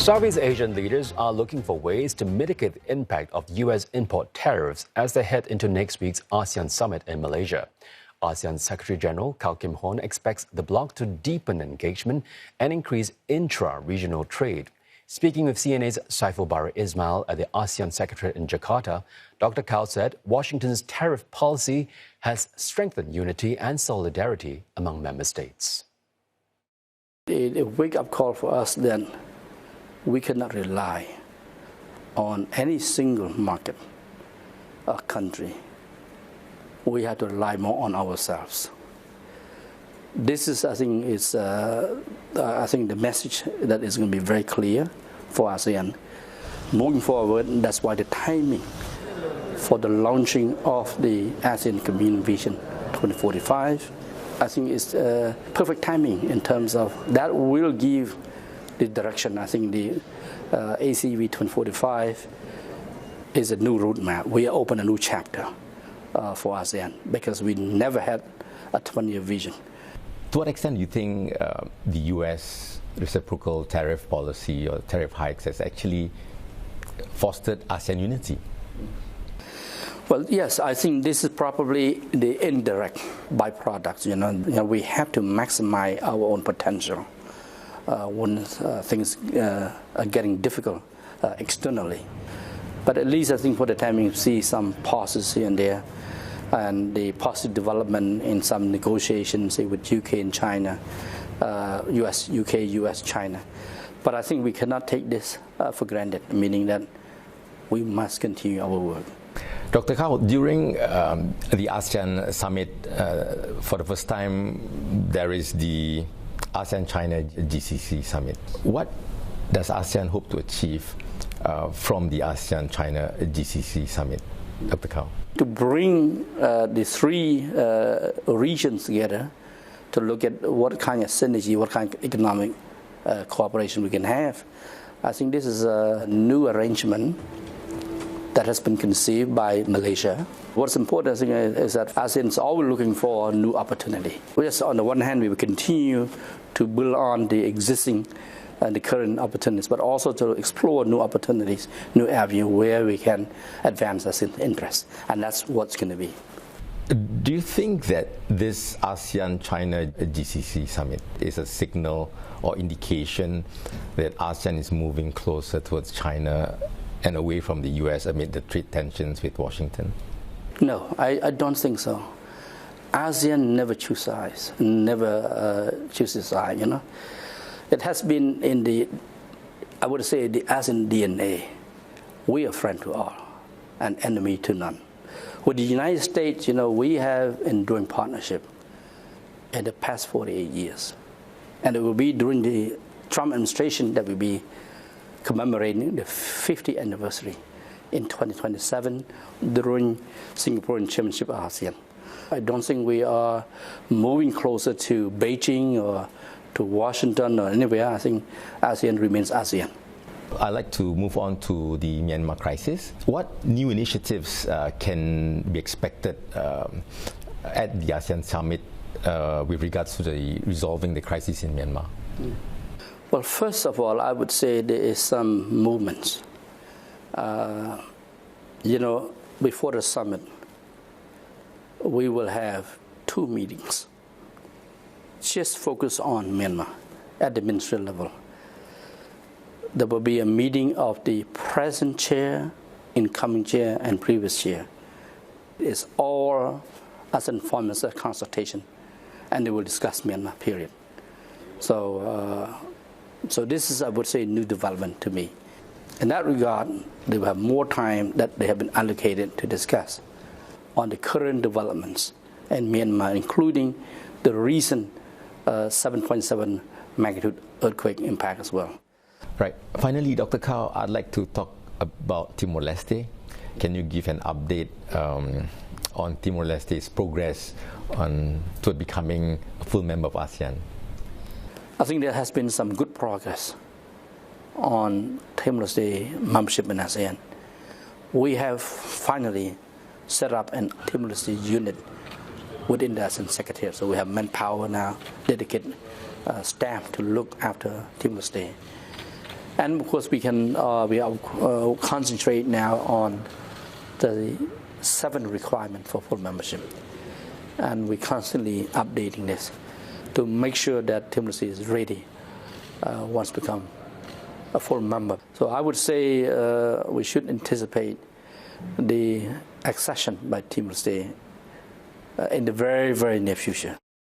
Southeast Asian leaders are looking for ways to mitigate the impact of U.S. import tariffs as they head into next week's ASEAN Summit in Malaysia. ASEAN Secretary General Hourn expects the bloc to deepen engagement and increase intra-regional trade. Speaking with CNA's Saifulbahri Ismail at the ASEAN Secretariat in Jakarta, Dr. Hourn said Washington's tariff policy has strengthened unity and solidarity among member states. A wake-up call for us then. We cannot rely on any single market or country. We have to rely more on ourselves. This is, I think, the message that is going to be very clear for ASEAN. Moving forward, that's why the timing for the launching of the ASEAN Community Vision 2045, I think is perfect timing in terms of that will give the direction. I think the ACV 2045 is a new roadmap. We open a new chapter for ASEAN because we never had a 20-year vision. To what extent do you think the U.S. reciprocal tariff policy or tariff hikes has actually fostered ASEAN unity? Well, yes, I think this is probably the indirect byproducts. You know, we have to maximize our own potential when things are getting difficult externally. But at least I think for the time you see some pauses here and there, and the positive development in some negotiations, say with UK and China, US, UK, US, China. But I think we cannot take this for granted, meaning that we must continue our work. Dr. Hourn, during the ASEAN Summit, for the first time, there is the ASEAN-China GCC Summit. What does ASEAN hope to achieve from the ASEAN-China GCC Summit, Dr. Hourn? To bring the three regions together to look at what kind of synergy, what kind of economic cooperation we can have. I think this is a new arrangement that has been conceived by Malaysia. What's important, I think, is that ASEAN is always looking for a new opportunity. Yes, on the one hand, we will continue to build on the existing and the current opportunities, but also to explore new opportunities, new avenues where we can advance ASEAN interests. And that's what's going to be. Do you think that this ASEAN-China GCC Summit is a signal or indication that ASEAN is moving closer towards China and away from the U.S. amid the trade tensions with Washington? No, I don't think so. ASEAN never chooses sides, never chooses sides, you know. It has been in the, I would say, the ASEAN DNA. We are friend to all and enemy to none. With the United States, you know, we have enduring partnership in the past 48 years. And it will be during the Trump administration that will be commemorating the 50th anniversary in 2027 during Singaporean Chairmanship of ASEAN. I don't think we are moving closer to Beijing or to Washington or anywhere. I think ASEAN remains ASEAN. I'd like to move on to the Myanmar crisis. What new initiatives can be expected at the ASEAN Summit with regards to resolving the crisis in Myanmar? Well, first of all, I would say there is some movements. You know, before the summit, we will have 2 meetings. Just focus on Myanmar at the ministry level. There will be a meeting of the present chair, incoming chair, and previous chair. It's all as an informal consultation, and they will discuss Myanmar, period. So this is, I would say, new development to me. In that regard, they will have more time that they have been allocated to discuss on the current developments in Myanmar, including the recent 7.7 magnitude earthquake impact as well. Right. Finally, Dr. Hourn, I'd like to talk about Timor-Leste. Can you give an update on Timor-Leste's progress toward becoming a full member of ASEAN? I think there has been some good progress on Timor-Leste membership in ASEAN. We have finally set up an Timor-Leste unit within the ASEAN Secretariat. So we have manpower now, dedicated staff to look after Timor-Leste. And of course, we are concentrate now on the 7 requirements for full membership, and we're constantly updating this to make sure that Timor-Leste is ready once become a full member. So I would say we should anticipate the accession by Timor-Leste in the very, very near future.